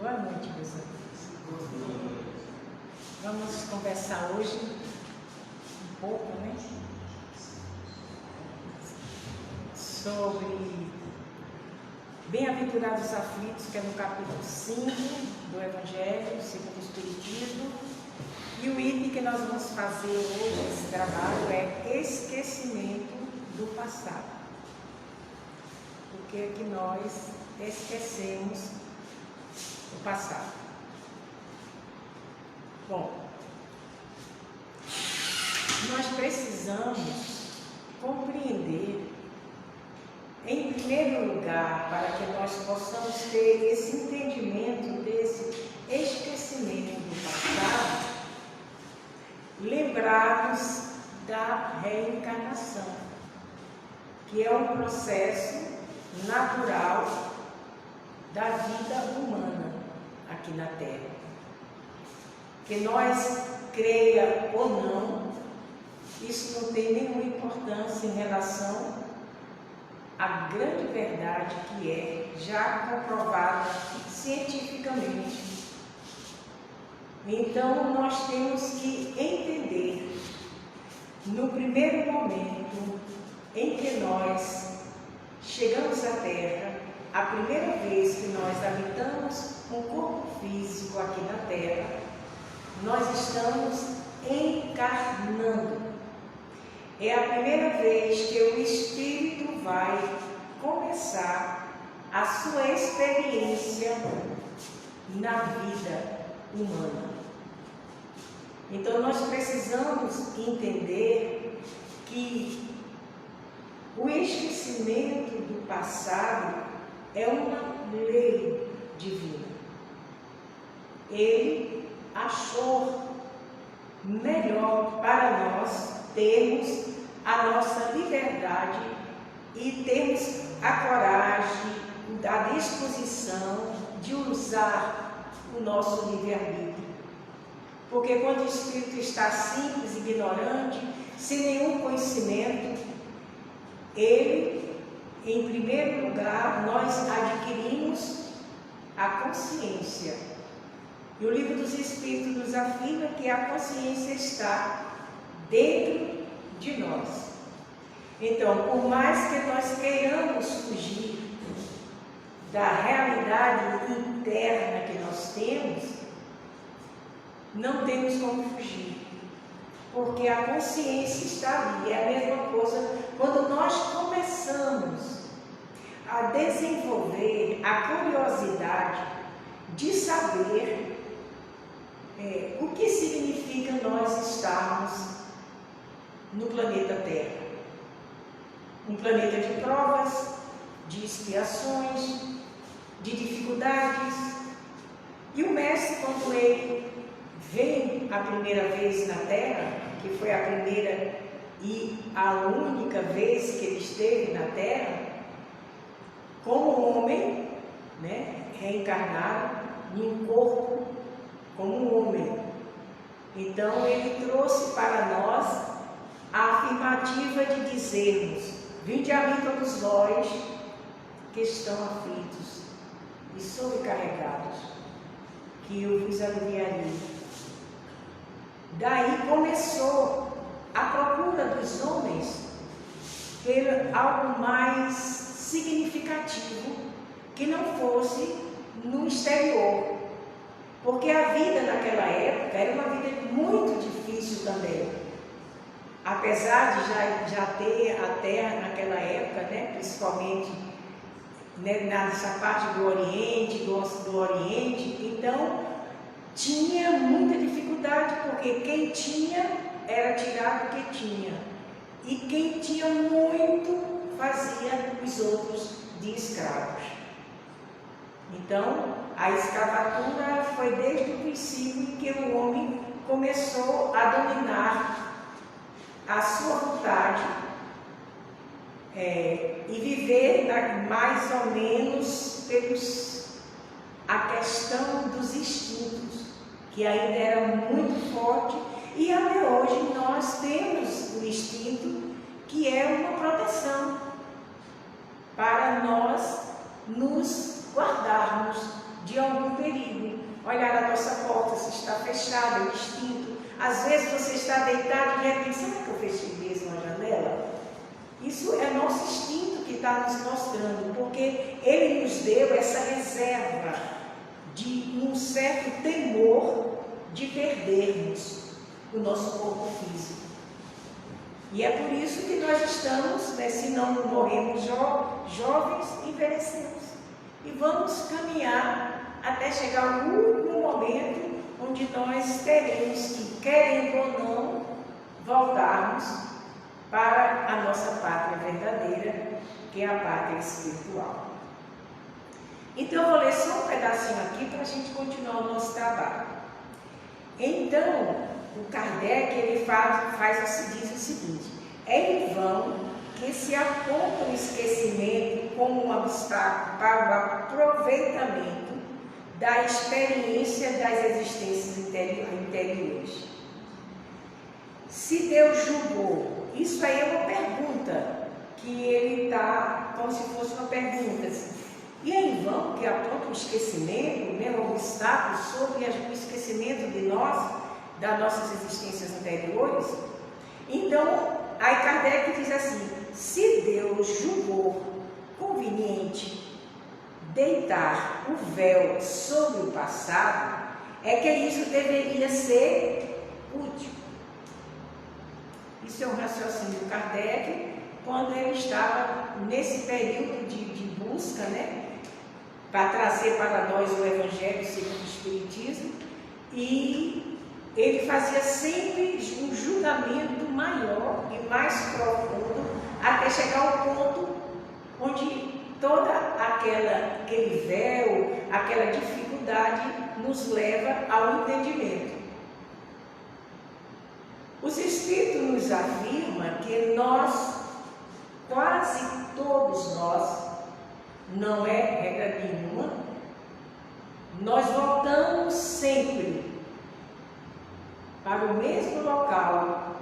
Boa noite, meus amigos. Vamos conversar hoje um pouco, né? Sobre Bem-aventurados aflitos, que é no capítulo 5 do Evangelho, segundo o Espiritismo. E o item que nós vamos fazer hoje, esse trabalho, é esquecimento do passado. Por que é que nós esquecemos o passado? Bom, nós precisamos compreender, em primeiro lugar, para que nós possamos ter esse entendimento desse esquecimento do passado, lembrarmos da reencarnação, que é um processo natural da vida humana aqui na Terra. Que nós creia ou não, isso não tem nenhuma importância em relação à grande verdade que é já comprovada cientificamente. Então nós temos que entender, no primeiro momento em que nós chegamos à Terra, a primeira vez que nós habitamos um corpo físico aqui na Terra, nós estamos encarnando. É a primeira vez que o Espírito vai começar a sua experiência na vida humana. Então nós precisamos entender que o esquecimento do passado é uma lei divina. Ele achou melhor para nós termos a nossa liberdade e termos a coragem, a disposição de usar o nosso livre-arbítrio. Porque quando o espírito está simples, ignorante, sem nenhum conhecimento, ele, em primeiro lugar, nós adquirimos a consciência. E o Livro dos Espíritos nos afirma que a consciência está dentro de nós. Então, por mais que nós queiramos fugir da realidade interna que nós temos, não temos como fugir, porque a consciência está ali. É a mesma coisa quando nós começamos a desenvolver a curiosidade de saber o que significa nós estarmos no planeta Terra. Um planeta de provas, de expiações, de dificuldades. E o Mestre, quando ele veio a primeira vez na Terra, que foi a primeira e a única vez que ele esteve na Terra, como homem, né, reencarnado em um corpo como um homem. Então ele trouxe para nós a afirmativa de dizermos: vinde a mim todos vós que estão aflitos e sobrecarregados, que eu vos aliviarei. Daí começou a procura dos homens por algo mais significativo que não fosse no exterior. Porque a vida naquela época era uma vida muito difícil também. Apesar de já ter a Terra naquela época, né, principalmente, né, nessa parte do Oriente, do Oriente, então tinha muita dificuldade, porque quem tinha era tirado o que tinha. E quem tinha muito fazia os outros de escravos. Então, a escravatura foi desde o princípio que o homem começou a dominar a sua vontade e viver mais ou menos a questão dos instintos, que ainda era muito forte, e até hoje nós temos o instinto, que é uma proteção para nós nos guardarmos de algum perigo. olhar a nossa porta se está fechada, o instinto. Às vezes você está deitado e de repente, será que eu fechei mesmo a janela? Isso é nosso instinto que está nos mostrando, porque ele nos deu essa reserva de um certo temor de perdermos o nosso corpo físico. E é por isso que nós estamos, né, se não morremos jovens, envelhecemos. E vamos caminhar até chegar ao último momento onde nós teremos que, querendo ou não, voltarmos para a nossa pátria verdadeira, que é a pátria espiritual. Então, eu vou ler só um pedacinho aqui para a gente continuar o nosso trabalho. Então, o Kardec ele diz o seguinte: é em vão que se aponta o esquecimento como um obstáculo para o aproveitamento da experiência das existências interiores. Se Deus julgou, isso aí é uma pergunta, que ele está como se fosse uma pergunta. E é em vão que aponta o esquecimento, né, o obstáculo sobre o esquecimento de nós, das nossas existências anteriores? Então, aí Kardec diz assim: se Deus julgou conveniente deitar o véu sobre o passado, é que isso deveria ser útil. Isso é um raciocínio do Kardec, quando ele estava nesse período de busca, né, para trazer para nós o Evangelho segundo o Espiritismo, e ele fazia sempre um julgamento maior e mais profundo, até chegar ao ponto onde toda aquele véu, aquela dificuldade nos leva ao entendimento. Os Espíritos nos afirmam que nós, quase todos nós, não é regra nenhuma, nós voltamos sempre para o mesmo local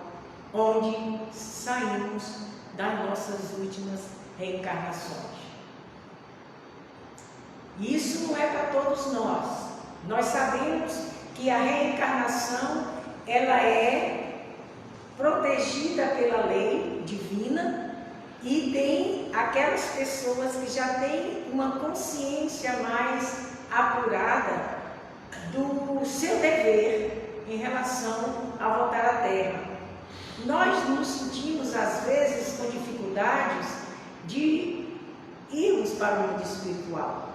onde saímos das nossas últimas reencarnações. Isso não é para todos nós. Nós sabemos que a reencarnação ela é protegida pela lei divina, e tem aquelas pessoas que já têm uma consciência mais apurada do seu dever em relação a voltar à Terra. Nós nos sentimos, às vezes, com dificuldades de irmos para o mundo espiritual.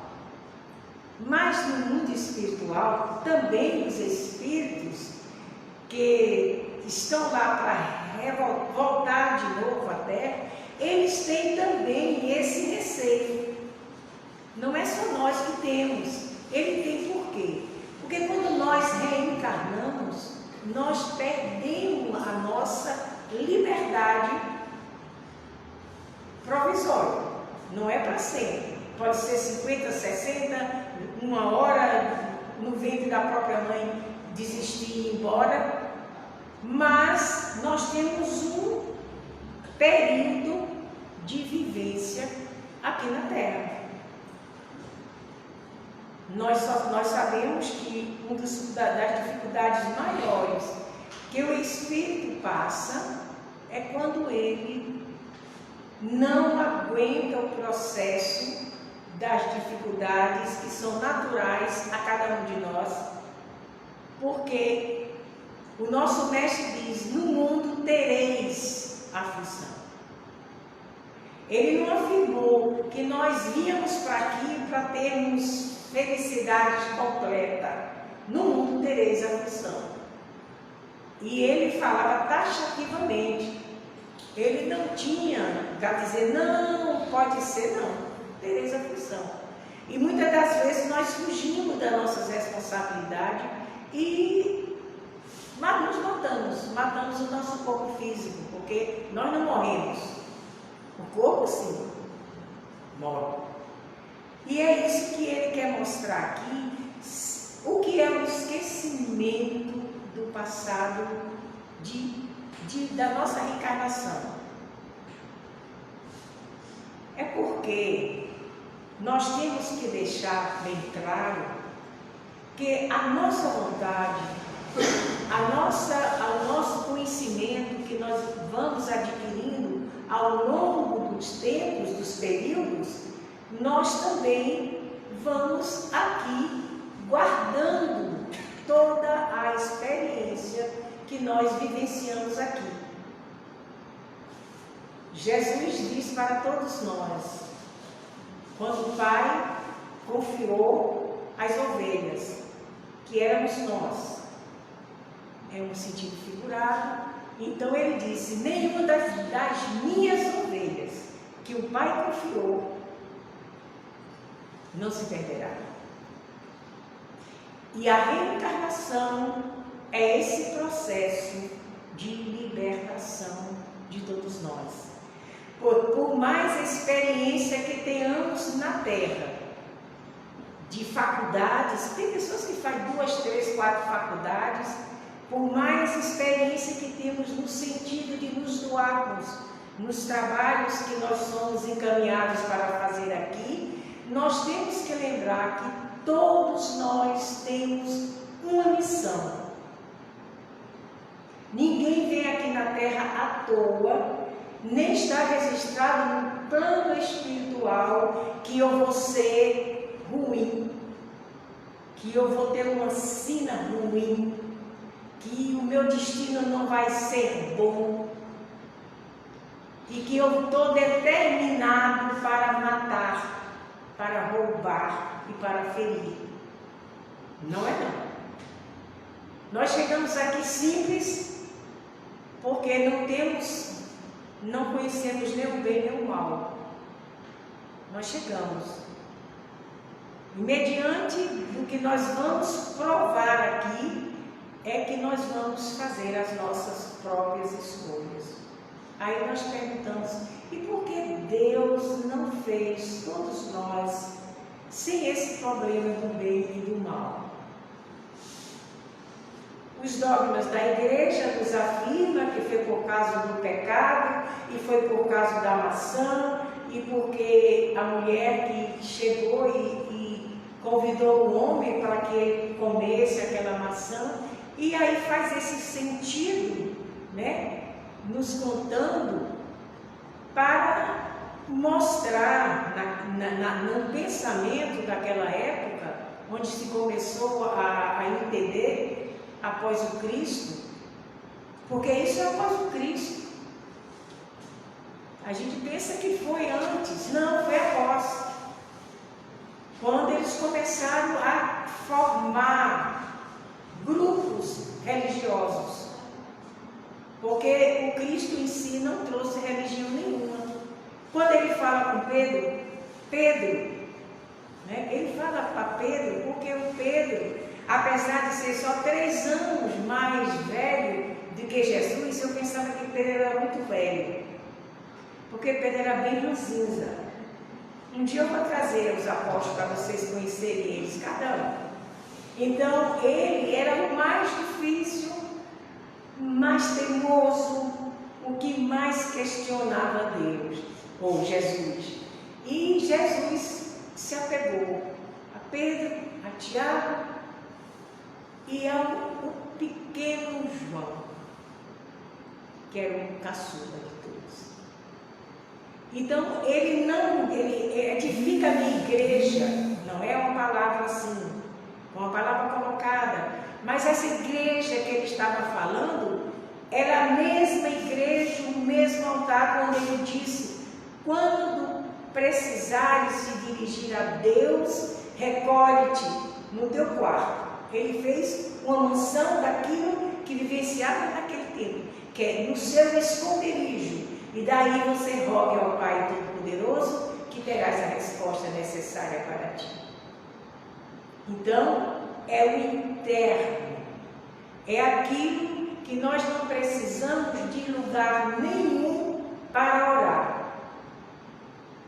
Mas no mundo espiritual, também os espíritos que estão lá para voltar de novo à Terra, eles têm também esse receio. Não é só nós que temos. Ele tem por quê? Porque quando nós reencarnamos, nós perdemos a nossa liberdade provisória. Não é para sempre. Pode ser 50, 60, uma hora no ventre da própria mãe desistir e ir embora. Mas nós temos um período de vivência aqui na Terra. Nós sabemos que uma das dificuldades maiores que o espírito passa é quando ele não aguenta o processo das dificuldades que são naturais a cada um de nós, porque o nosso mestre diz: no mundo tereis aflição. Ele não afirmou que nós víamos para aqui para termos felicidade completa. No mundo tereis aflição. E ele falava taxativamente. Ele não tinha para dizer: não, pode ser, não, tereis aflição. E muitas das vezes nós fugimos das nossas responsabilidades e nos matamos o nosso corpo físico, porque nós não morremos. O corpo, sim, morre. E é isso que ele quer mostrar aqui, o que é o esquecimento do passado, da nossa reencarnação. É porque nós temos que deixar bem claro Porque a nossa vontade, o nosso conhecimento que nós vamos adquirindo ao longo dos tempos, dos períodos, nós também vamos aqui guardando toda a experiência que nós vivenciamos aqui. Jesus diz para todos nós, quando o Pai confiou as ovelhas, que éramos nós, é um sentido figurado, então ele disse, nenhuma das minhas ovelhas que o Pai confiou não se perderá. E a reencarnação é esse processo de libertação de todos nós. Por mais experiência que tenhamos na Terra, de faculdades, tem pessoas que fazem 2, 3, 4 faculdades, por mais experiência que temos no sentido de nos doarmos nos trabalhos que nós somos encaminhados para fazer aqui, nós temos que lembrar que todos nós temos uma missão. Ninguém vem aqui na Terra à toa, nem está registrado no plano espiritual que eu vou ser ruim, que eu vou ter uma sina ruim, que o meu destino não vai ser bom e que eu estou determinado para matar, para roubar e para ferir. Não é não. Nós chegamos aqui simples porque não conhecemos nem o bem nem o mal. Nós chegamos. E mediante do que nós vamos provar aqui, é que nós vamos fazer as nossas próprias escolhas. Aí nós perguntamos, e por que Deus não fez todos nós sem esse problema do bem e do mal? Os dogmas da igreja nos afirmam que foi por causa do pecado, e foi por causa da maçã, e porque a mulher que chegou e convidou o homem para que ele comesse aquela maçã, e aí faz esse sentido, né, nos contando para mostrar no pensamento daquela época, onde se começou a entender após o Cristo, porque isso é após o Cristo. A gente pensa que foi antes, não, foi após. Quando eles começaram a formar grupos religiosos, porque o Cristo em si não trouxe religião nenhuma. Quando ele fala com Pedro, né, ele fala para Pedro, porque o Pedro, apesar de ser só 3 anos mais velho do que Jesus, eu pensava que Pedro era muito velho, porque Pedro era bem ranzinza. Um dia eu vou trazer os apóstolos para vocês conhecerem eles, cada um. Então, ele era o mais difícil, mais teimoso, o que mais questionava Deus, ou Jesus. E Jesus se apegou a Pedro, a Tiago e ao pequeno João, que era o caçula de todos. Então, ele edifica a minha igreja, não é uma palavra assim, é uma palavra colocada, mas essa igreja que ele estava falando era a mesma igreja, o mesmo altar, quando ele disse, quando precisares se dirigir a Deus, recolhe-te no teu quarto. Ele fez uma mansão daquilo que vivenciava naquele tempo, que é no seu esconderijo. E daí você rogue ao Pai Todo-Poderoso que terás a resposta necessária para ti. Então, é o interno. É aquilo que nós não precisamos de lugar nenhum para orar.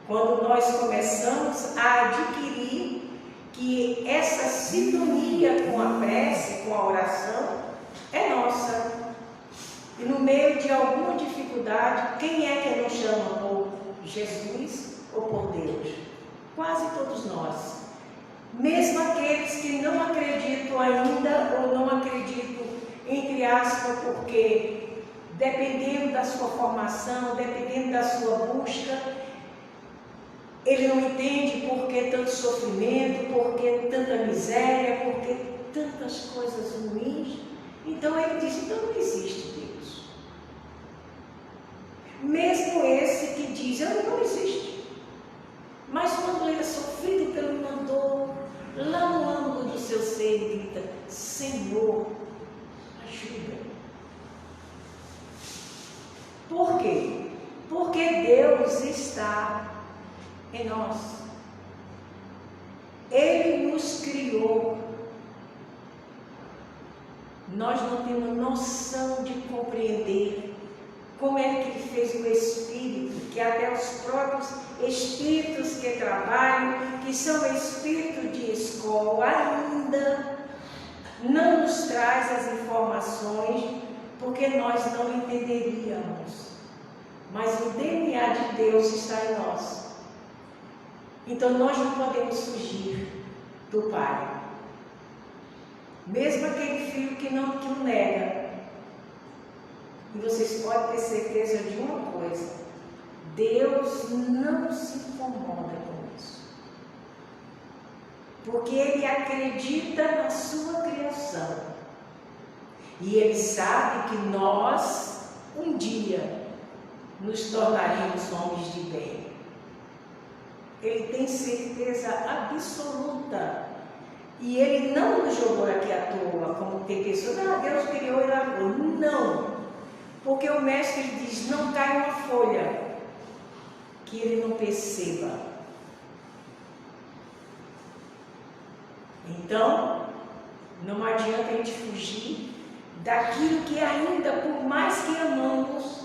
Quando nós começamos a adquirir que essa sintonia com a prece, com a oração, é nossa. E no meio de alguma dificuldade, quem é que não chama por Jesus ou por Deus? Quase todos nós. Mesmo aqueles que não acreditam ainda, ou não acreditam, entre aspas, porque dependendo da sua formação, dependendo da sua busca, ele não entende por que tanto sofrimento, por que tanta miséria, por que tantas coisas ruins. Então ele diz, então não existe Deus. Mesmo esse que diz, não existe. Mas quando ele é sofrido por uma dor, lá no âmago do seu ser, ele grita, Senhor, ajuda. Por quê? Porque Deus está em nós. Ele nos criou. Nós não temos noção de compreender como é que Ele fez o Espírito, que até os próprios Espíritos que trabalham, que são Espíritos de escola, ainda não nos traz as informações, porque nós não entenderíamos. Mas o DNA de Deus está em nós. Então nós não podemos fugir do Pai. Mesmo aquele filho que o nega. E vocês podem ter certeza de uma coisa: Deus não se incomoda com isso. Porque Ele acredita na sua criação. E Ele sabe que nós, um dia, nos tornaríamos homens de bem. Ele tem certeza absoluta. E Ele não nos jogou aqui à toa, como tem pessoas, Deus criou e largou. Não. Porque o mestre diz, não cai uma folha que Ele não perceba. Então, não adianta a gente fugir daquilo que ainda, por mais que amamos,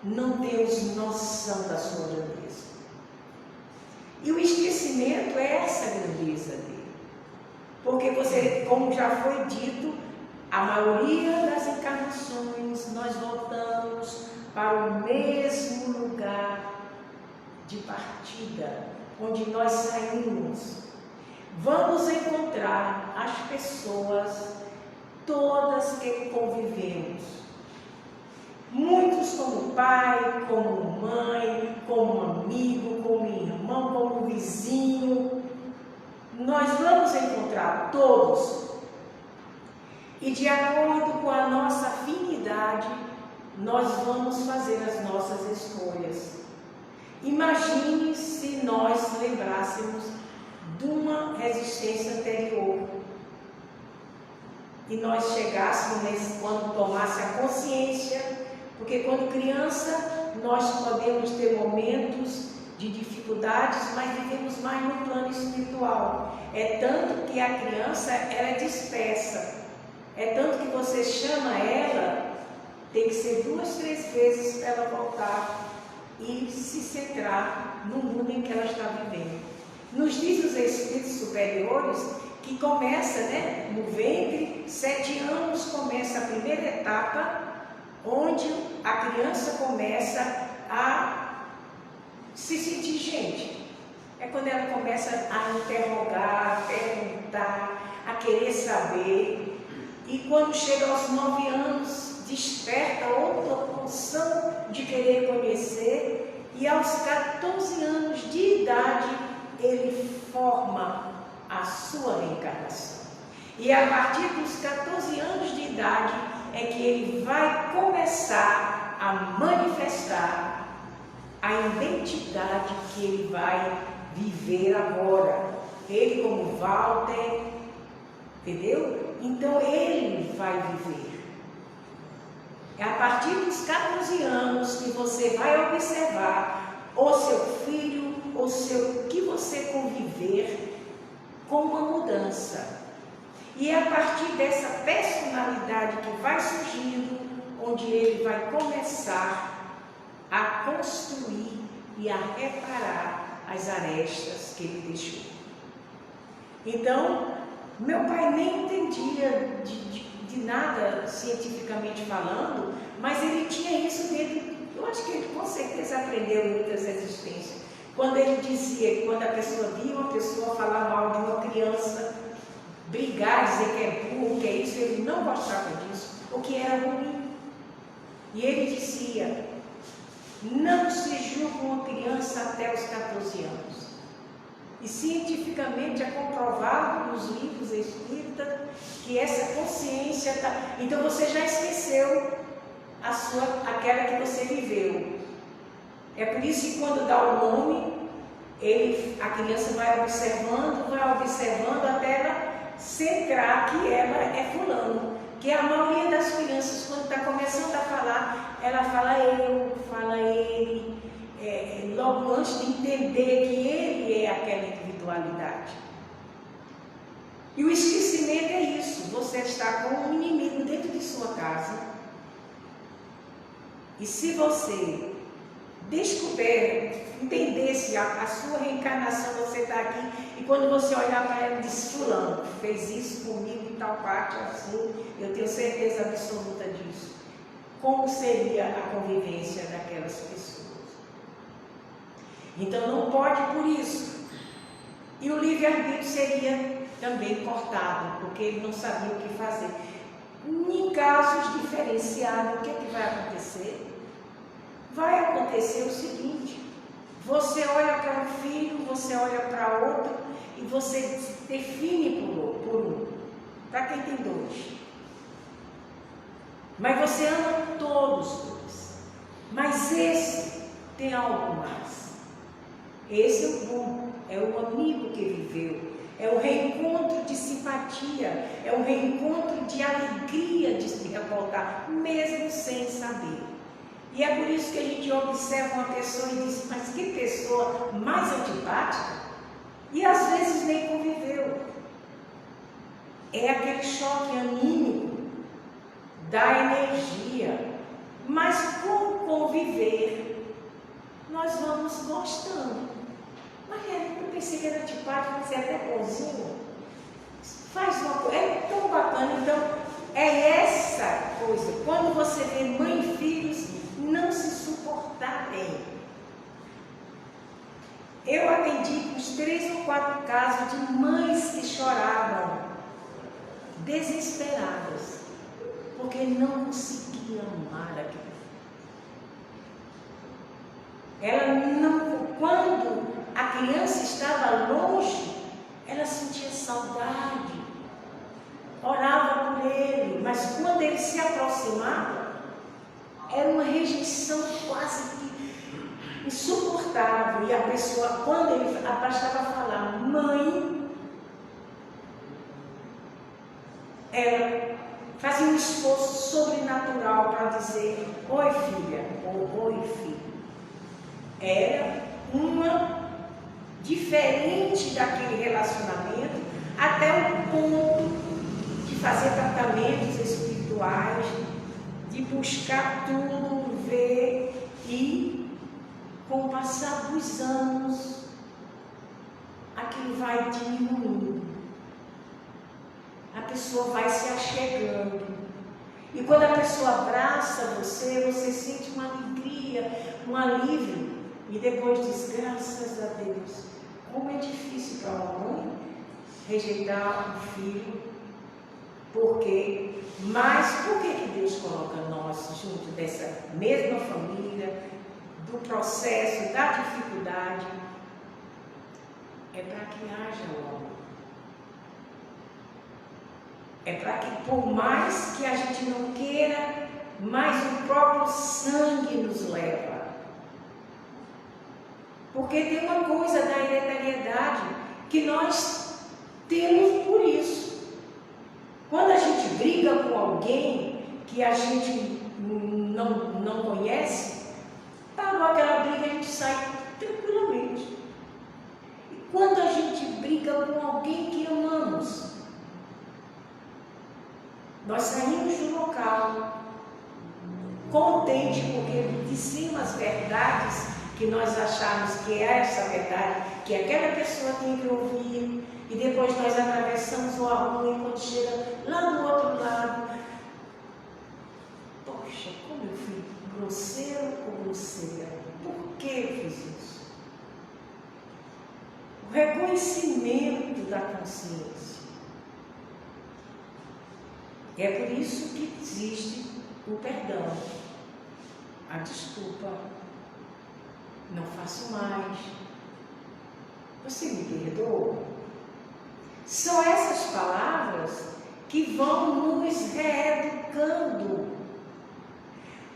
não temos noção da sua grandeza. E o esquecimento é essa grandeza dele. Porque você, como já foi dito, a maioria das encarnações nós voltamos para o mesmo lugar de partida, onde nós saímos. Vamos encontrar as pessoas todas que convivemos. Muitos como pai, como mãe, como amigo, como irmão, como vizinho. Nós vamos encontrar todos. E de acordo com a nossa afinidade, nós vamos fazer as nossas escolhas. Imagine se nós lembrássemos de uma resistência anterior. E nós chegássemos quando tomasse a consciência, porque quando criança nós podemos ter momentos de dificuldades, mas vivemos mais no plano espiritual. É tanto que a criança ela é dispersa. É tanto que você chama ela, tem que ser 2, 3 vezes para ela voltar e se centrar no mundo em que ela está vivendo. Nos diz os espíritos superiores que começa, no ventre, 7 anos começa a primeira etapa, onde a criança começa a se sentir gente. É quando ela começa a interrogar, a perguntar, a querer saber. E quando chega aos 9 anos, desperta outra pulsão de querer conhecer. E aos 14 anos de idade, ele forma a sua reencarnação. E a partir dos 14 anos de idade, é que ele vai começar a manifestar a identidade que ele vai viver agora. Ele como Walter, entendeu? Então ele vai viver. É a partir dos 14 anos que você vai observar o seu filho, o seu que você conviver com uma mudança. E é a partir dessa personalidade que vai surgindo, onde ele vai começar a construir e a reparar as arestas que ele deixou. Então, meu pai nem entendia de nada cientificamente falando, mas ele tinha isso dentro. Eu acho que ele com certeza aprendeu muitas existências. Quando ele dizia que quando a pessoa via uma pessoa falar mal de uma criança, brigar, dizer que é burro, que é isso, ele não gostava disso, o que era ruim. E ele dizia: não se julga uma criança até os 14 anos. E cientificamente é comprovado nos livros espíritas que essa consciência está. Então você já esqueceu aquela que você viveu. É por isso que quando dá o nome, a criança vai observando até ela centrar que ela é fulano. Que a maioria das crianças, quando está começando a falar, ela fala eu, fala ele, logo antes de entender que ele é aquela individualidade. E o esquecimento é isso: você está com um inimigo dentro de sua casa, e se você entendesse a sua reencarnação, você está aqui, e quando você olhar para ela, diz: fulano fez isso comigo em tal parte, assim, eu tenho certeza absoluta disso. Como seria a convivência daquelas pessoas? Então não pode por isso. E o livre-arbítrio seria também cortado, porque ele não sabia o que fazer. Em casos diferenciados, o que é que vai acontecer? Vai acontecer o seguinte: você olha para um filho, você olha para outro, e você define por um, para quem tem dois. Mas você ama todos. Mas esse tem algo mais. Esse é o bom, é o amigo que viveu, é o reencontro de simpatia, é o reencontro de alegria de se revoltar, mesmo sem saber. E é por isso que a gente observa uma pessoa e diz: mas que pessoa mais antipática, e às vezes nem conviveu. É aquele choque anímico da energia, mas com conviver nós vamos gostando. Mas eu pensei que era antipático, mas é até bonzinho. Faz uma coisa, é tão bacana. Então é essa coisa, quando você vê mãe e filhos não se suportarem. Eu atendi uns 3 ou 4 casos de mães que choravam, desesperadas, porque não conseguiam amar aquilo. Ela não, quando a criança estava longe, ela sentia saudade, orava por ele, mas quando ele se aproximava, era uma rejeição quase que insuportável. E a pessoa, quando ele bastava falar mãe, ela fazia um esforço sobrenatural para dizer oi filha, ou oi filho. Era uma diferente daquele relacionamento, até o ponto de fazer tratamentos espirituais, de buscar tudo, ver, e com o passar dos anos aquilo vai diminuindo, a pessoa vai se achegando, e quando a pessoa abraça você, você sente uma alegria, um alívio, e depois diz: graças a Deus. Como é difícil para uma mãe rejeitar um filho. Mas por que Deus coloca nós junto dessa mesma família, do processo, da dificuldade? É para que haja o amor. É para que, por mais que a gente não queira, mas o próprio sangue nos leva. Porque tem uma coisa da hereditariedade que nós temos por isso. Quando a gente briga com alguém que a gente não conhece, parou aquela briga, a gente sai tranquilamente. E quando a gente briga com alguém que amamos, nós saímos do local contente, porque dizemos as verdades que nós achamos que é essa verdade, que aquela pessoa tem que ouvir, e depois nós atravessamos o rua, e quando chega lá do outro lado, poxa, como eu fui grosseiro ou grosseira? Por que eu fiz isso? reconhecimento da consciência. É por isso que existe o perdão, a desculpa, não faço mais, você me perdoa. São essas palavras que vão nos reeducando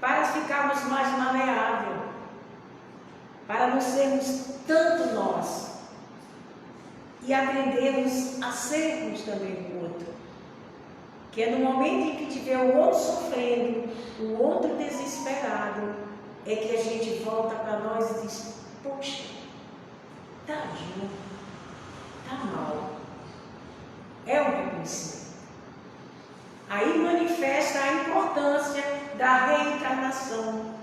para ficarmos mais maleáveis, para não sermos tanto nós e aprendermos a sermos também o outro. Que é no momento em que tiver o outro sofrendo, o outro desesperado, é que a gente volta para nós e diz: poxa, tadinho, tá mal. É um reconhecimento. Aí manifesta a importância da reencarnação,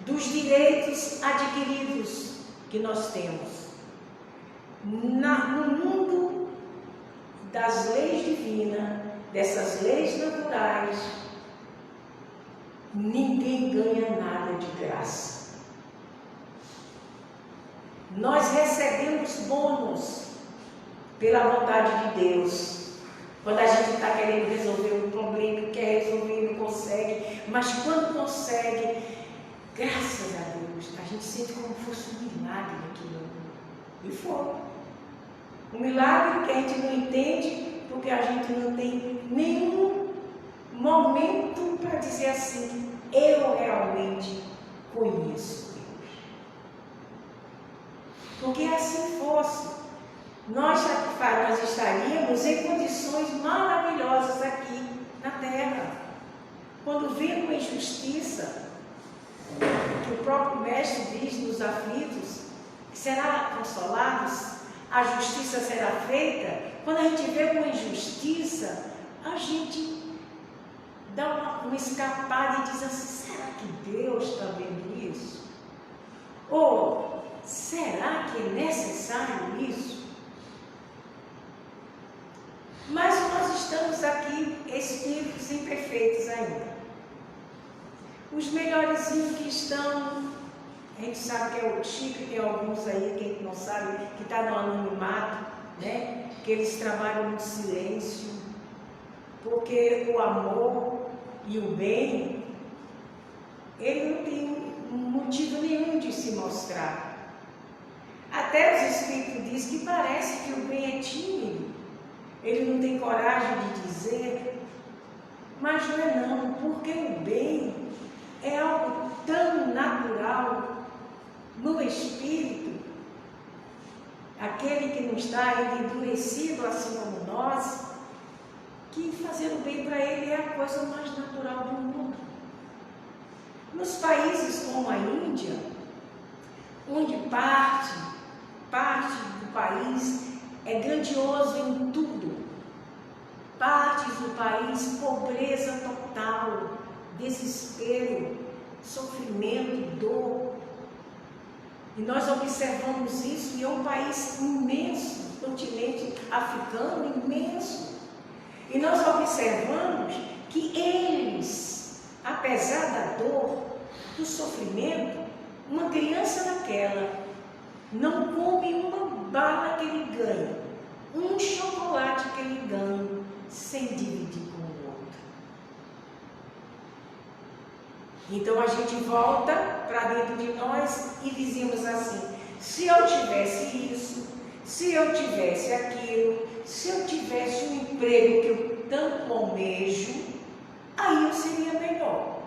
dos direitos adquiridos que nós temos. No mundo das leis divinas, dessas leis naturais, ninguém ganha nada de graça. Nós recebemos bônus pela vontade de Deus. Quando a gente está querendo resolver um problema, quer resolver e não consegue, mas quando consegue, graças a Deus, a gente sente como se fosse um milagre aquilo. E foi. Um milagre que a gente não entende, porque a gente não tem nenhum momento para dizer assim: eu realmente conheço Deus. Porque assim fosse, nós estaríamos em condições maravilhosas aqui na Terra. Quando vem uma injustiça, que o próprio Mestre diz nos aflitos, que será consolados, a justiça será feita. Quando a gente vê uma injustiça, a gente dá uma escapada e diz assim: será que Deus está vendo isso? Ou será que é necessário isso? Mas nós estamos aqui espíritos imperfeitos ainda. Os melhorzinhos que estão, a gente sabe que é o Chico, tem alguns aí que a gente não sabe, que está no anonimato, né? Que eles trabalham no silêncio, porque o amor e o bem, ele não tem motivo nenhum de se mostrar. Até os Espíritos dizem que parece que o bem é tímido, ele não tem coragem de dizer, mas não é não, porque o bem é algo tão natural no Espírito. Aquele que não está ainda endurecido assim como nós, que fazer o bem para ele é a coisa mais natural do mundo. Nos países como a Índia, onde parte do país é grandioso em tudo, partes do país, pobreza total, desespero, sofrimento, dor. E nós observamos isso, e é um país imenso, continente africano imenso. E nós observamos que eles, apesar da dor, do sofrimento, uma criança daquela não come uma bala que ele ganha, um chocolate que ele ganha, sem dividir com o outro. Então a gente volta para dentro de nós e dizemos assim: se eu tivesse isso, se eu tivesse aquilo, se eu tivesse um emprego que eu tanto almejo, aí eu seria melhor.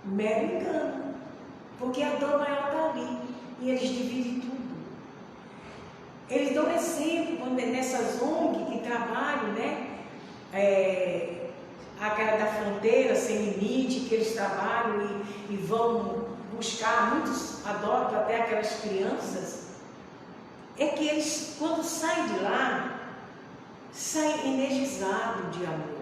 Mero engano, porque a dor maior está ali e eles dividem tudo. Eles dão exemplo nessas ONG que trabalham, né? Aquela da fronteira sem limite, que eles trabalham e vão buscar, muitos adotam até aquelas crianças. É que eles, quando saem de lá, saem energizados de amor.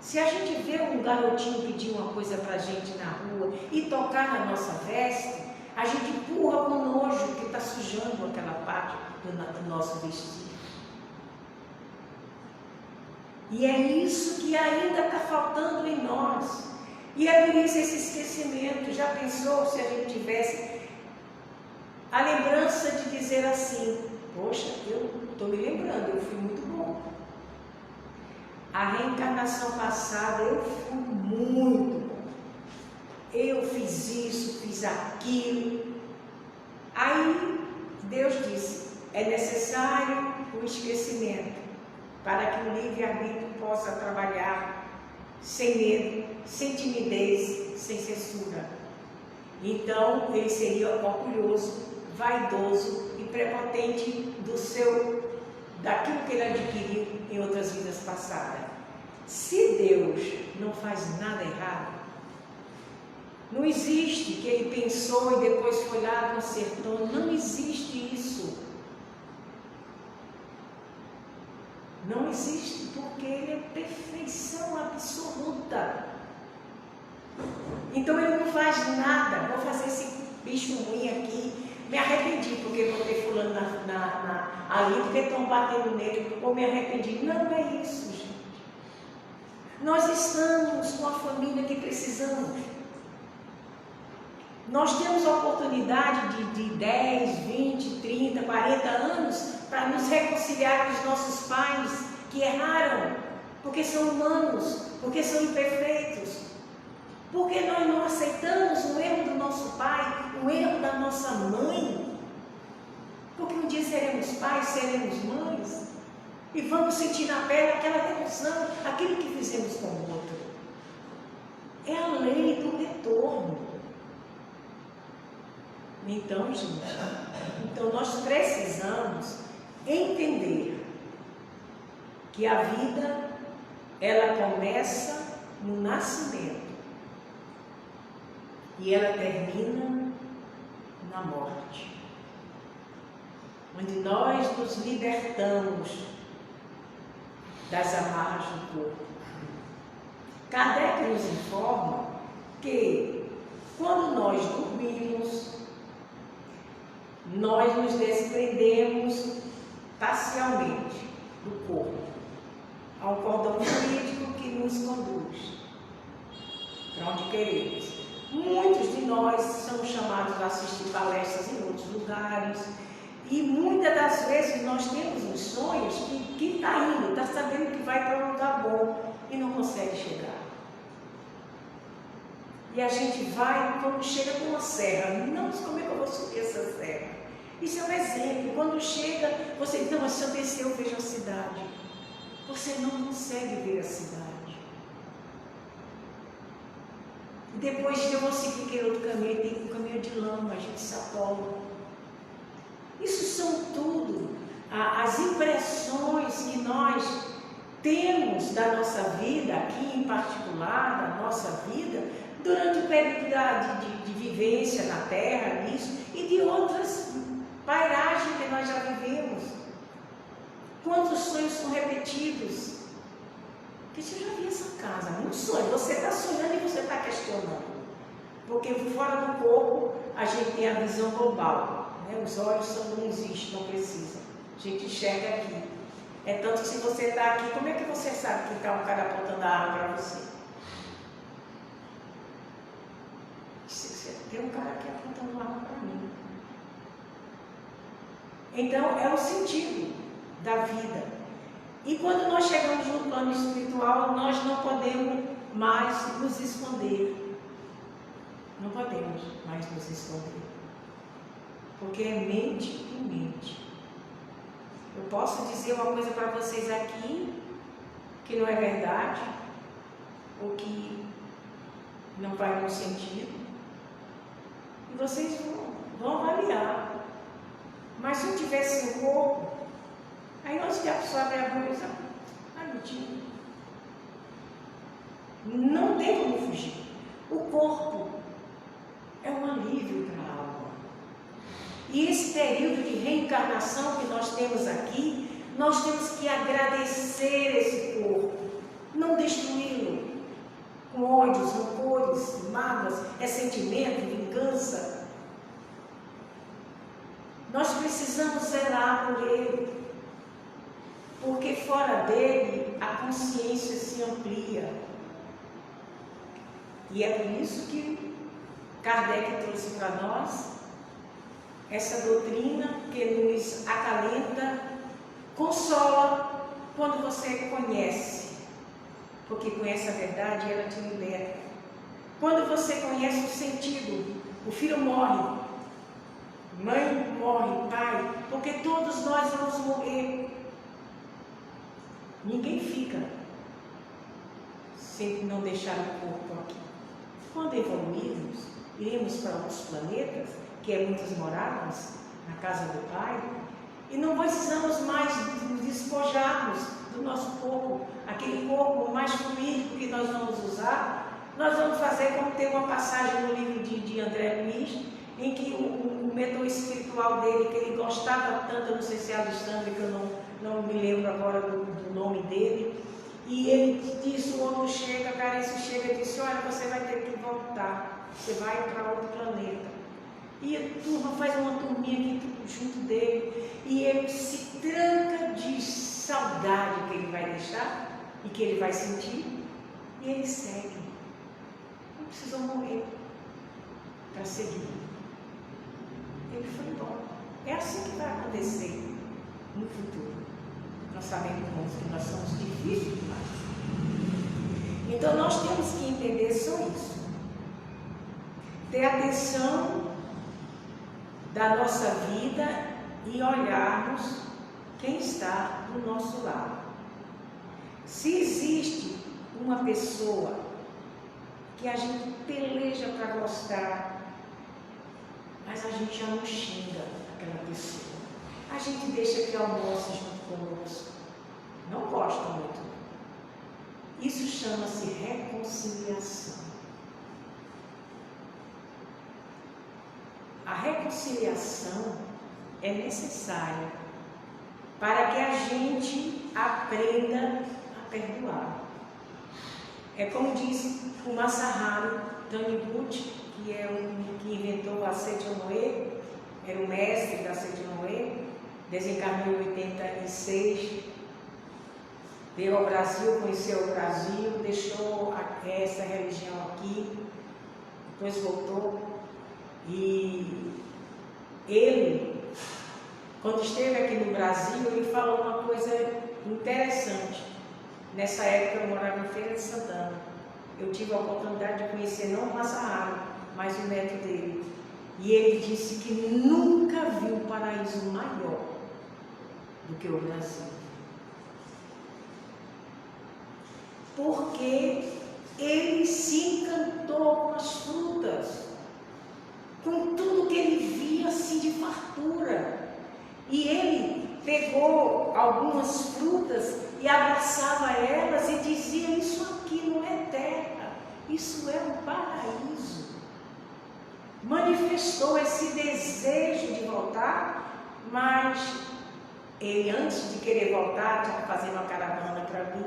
Se a gente vê um garotinho pedir uma coisa para a gente na rua e tocar na nossa veste, a gente empurra com nojo que está sujando aquela parte do nosso vestido. E é isso que ainda está faltando em nós. E é por isso esse esquecimento. Já pensou se a gente tivesse a lembrança de dizer assim: poxa, eu estou me lembrando, eu fui muito bom. A reencarnação passada eu fui muito bom. Eu fiz isso, fiz aquilo. Aí Deus disse: é necessário o esquecimento para que o livre-arbítrio possa trabalhar sem medo, sem timidez, sem censura. Então ele seria orgulhoso, vaidoso e prepotente daquilo que ele adquiriu em outras vidas passadas. Se Deus não faz nada errado, não existe que ele pensou e depois foi lá e consertou. Não existe isso. Não existe, porque ele é perfeição absoluta. Então ele não faz nada. Vou fazer esse bicho ruim aqui. Me arrependi porque botei fulano ali, porque estão batendo nele, ou me arrependi. Não é isso, gente. Nós estamos com a família que precisamos. Nós temos a oportunidade de 10, 20, 30, 40 anos para nos reconciliar com os nossos pais que erraram, porque são humanos, porque são imperfeitos. Porque nós não aceitamos o erro do nosso pai, o erro da nossa mãe? Porque um dia seremos pais, seremos mães, e vamos sentir na pele aquela devoção, aquilo que fizemos com o outro. É a lei do retorno. Então, gente, nós precisamos entender que a vida, ela começa no nascimento e ela termina na morte, onde nós nos libertamos das amarras do corpo. Kardec nos informa que quando nós dormimos, nós nos desprendemos parcialmente do corpo. Há um cordão fluídico que nos conduz para onde queremos. Muitos de nós são chamados a assistir palestras em outros lugares e muitas das vezes nós temos uns sonhos que está indo, está sabendo que vai para um lugar bom e não consegue chegar. E a gente vai, quando chega com uma serra, não, mas como é que eu vou subir essa serra? Isso é um exemplo. Quando chega, você diz: não, mas se eu descer eu vejo a cidade. Você não consegue ver a cidade. Depois eu vou seguir aquele outro caminho, tem um caminho de lama, a gente se atola. Isso são tudo as impressões que nós temos da nossa vida, aqui em particular, da nossa vida, durante o período de vivência na Terra, isso, e de outras pairagens que nós já vivemos. Quantos sonhos são repetidos? Porque você já viu essa casa, um sonho, você está sonhando e você está questionando. Porque fora do corpo a gente tem a visão global, né? Os olhos não existem, não precisam. A gente enxerga aqui. É tanto que se você está aqui, como é que você sabe que está um cara apontando a arma para você? Tem um cara aqui apontando uma arma para mim. Então é o sentido da vida. E quando nós chegamos no plano espiritual, nós não podemos mais nos esconder. Não podemos mais nos esconder. Porque é mente e mente. Eu posso dizer uma coisa para vocês aqui que não é verdade, ou que não vai no sentido, e vocês vão avaliar. Mas se eu tivesse um corpo, aí nós que a pessoa abre a boca e diz: ah, mentira. Não tem como fugir. O corpo é um alívio para a alma. E esse período de reencarnação que nós temos aqui, nós temos que agradecer esse corpo, não destruí-lo com ódios, rancores, mágoas, ressentimento, vingança. Nós precisamos zelar por ele, porque fora dele a consciência se amplia. E é por isso que Kardec trouxe para nós essa doutrina que nos acalenta, consola quando você conhece, porque conhece a verdade e ela te liberta. Quando você conhece o sentido, o filho morre, mãe morre, pai, porque todos nós vamos morrer. Ninguém fica sem não deixar o corpo aqui. Quando evoluirmos, iremos para outros planetas, que é muitas moradas, na casa do Pai, e não precisamos mais nos despojarmos do nosso corpo, aquele corpo mais fluídico que nós vamos usar. Nós vamos fazer como tem uma passagem no livro de André Luiz, em que o mentor espiritual dele, que ele gostava tanto, eu não sei se é Alexandre, que eu não me lembro agora do nome dele, e ele disse, o outro chega, Carêncio chega e disse, olha, você vai ter que voltar, você vai para outro planeta. E a turma faz uma turminha aqui junto dele, e ele se tranca de saudade que ele vai deixar, e que ele vai sentir, e ele segue. Não precisou morrer para seguir. Ele foi embora. É assim que vai acontecer no futuro. Nós sabemos que nós somos difíceis demais. Então nós temos que entender só isso. Ter atenção da nossa vida e olharmos quem está do nosso lado. Se existe uma pessoa que a gente peleja para gostar, mas a gente já não xinga aquela pessoa. A gente deixa que almoce junto conosco. Não gosta muito. Isso chama-se reconciliação. A reconciliação é necessária para que a gente aprenda a perdoar. É como diz o Masaharu Taniguchi, que é que inventou a Seitonoe, era o mestre da Seitonoe, desencarnou em 86, veio ao Brasil, conheceu o Brasil, deixou essa religião aqui, depois voltou. E ele, quando esteve aqui no Brasil, ele falou uma coisa interessante. Nessa época eu morava em Feira de Santana. Eu tive a oportunidade de conhecer não o Masaharu, mas o neto dele. E ele disse que nunca viu um paraíso maior do que o Brasil. Porque ele se encantou com as frutas, com tudo que ele via assim de fartura. E ele pegou algumas frutas e abraçava elas e dizia, isso aqui não é terra, isso é um paraíso. Manifestou esse desejo de voltar, mas ele, antes de querer voltar, tinha que fazer uma caravana para mim,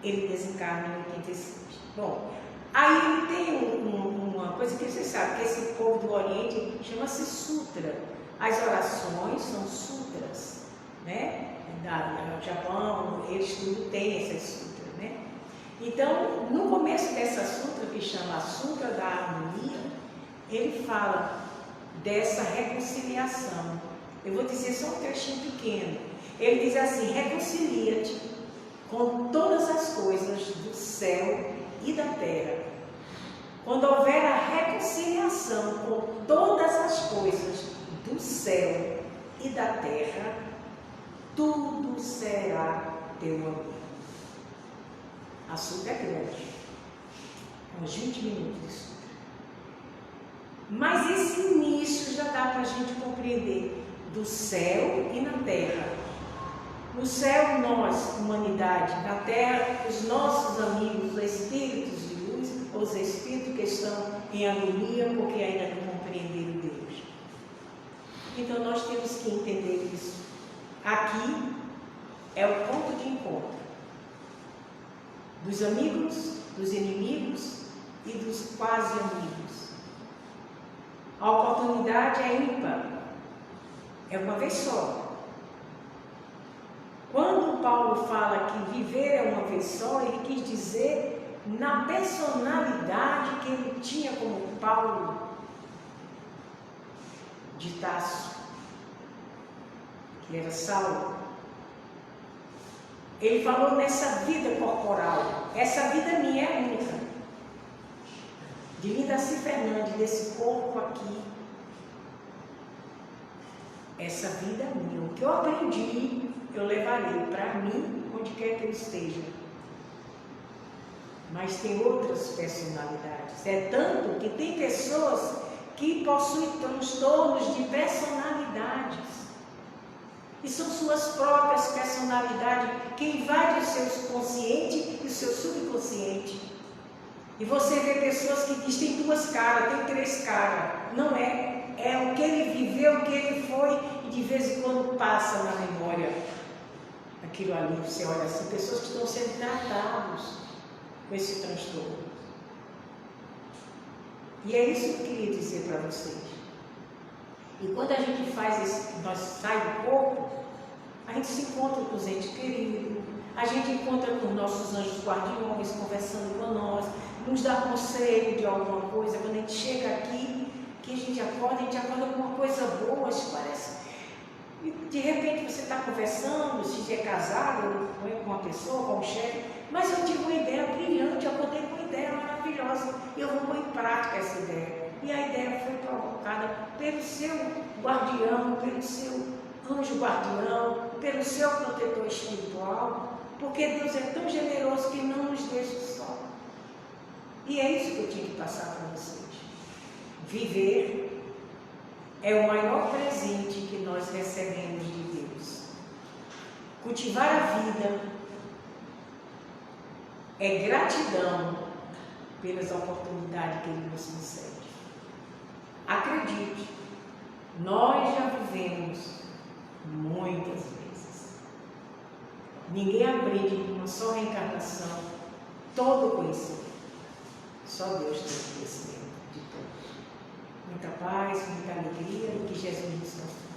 ele desencarna em 86. Bom, aí ele tem uma coisa que vocês sabem, que esse povo do Oriente chama-se sutra. As orações são sutras, né? No Japão, eles tudo têm essas sutras, né? Então, no começo dessa sutra, que chama a Sutra da Harmonia, ele fala dessa reconciliação. Eu vou dizer só um trechinho pequeno. Ele diz assim, reconcilia-te com todas as coisas do céu e da terra. Quando houver a reconciliação com todas as coisas do céu e da terra, tudo será teu amigo. A sutra é grande, uns 20 minutos de sutra. Mas esse início já dá para a gente compreender do céu e na terra. No céu, nós, humanidade, na terra, os nossos amigos, os espíritos de luz, os espíritos que estão em agonia porque ainda não compreenderam Deus. Então nós temos que entender isso. Aqui é o ponto de encontro dos amigos, dos inimigos e dos quase amigos. A oportunidade é ímpar, é uma vez só. Quando Paulo fala que viver é uma vez só, ele quis dizer na personalidade que ele tinha como Paulo de Tarso, que era Saulo. Ele falou nessa vida corporal. Essa vida minha é única. De Lindaci Fernandes, desse corpo aqui. Essa vida é minha. O que eu aprendi, eu levarei para mim, onde quer que eu esteja. Mas tem outras personalidades. É tanto que tem pessoas que possuem transtornos de personalidades. E são suas próprias personalidades que invadem o seu consciente e o seu subconsciente. E você vê pessoas que dizem tem duas caras, tem três caras. Não é. É o que ele viveu, o que ele foi, e de vez em quando passa na memória aquilo ali. Você olha assim, pessoas que estão sendo tratadas com esse transtorno. E é isso que eu queria dizer para vocês. E quando a gente faz esse, nós sai do corpo, a gente se encontra com os entes queridos, a gente encontra com nossos anjos guardiões conversando com nós, nos dá conselho de alguma coisa. Quando a gente chega aqui, que a gente acorda com uma coisa boa, isso parece. E de repente você está conversando, se é casado, com uma pessoa, com um chefe, mas eu tive uma ideia brilhante, eu acordei com uma ideia maravilhosa, e eu vou pôr em prática essa ideia. E a ideia foi provocada pelo seu guardião, pelo seu anjo guardião, pelo seu protetor espiritual, porque Deus é tão generoso que não nos deixa só. E é isso que eu tinha que passar para vocês. Viver é o maior presente que nós recebemos de Deus. Cultivar a vida é gratidão pelas oportunidades que Ele nos concede. Acredite, nós já vivemos muitas vezes. Ninguém aprende numa só reencarnação todo o conhecimento. Só Deus tem o conhecimento de todos. Muita paz, muita alegria, e que Jesus nos conceda.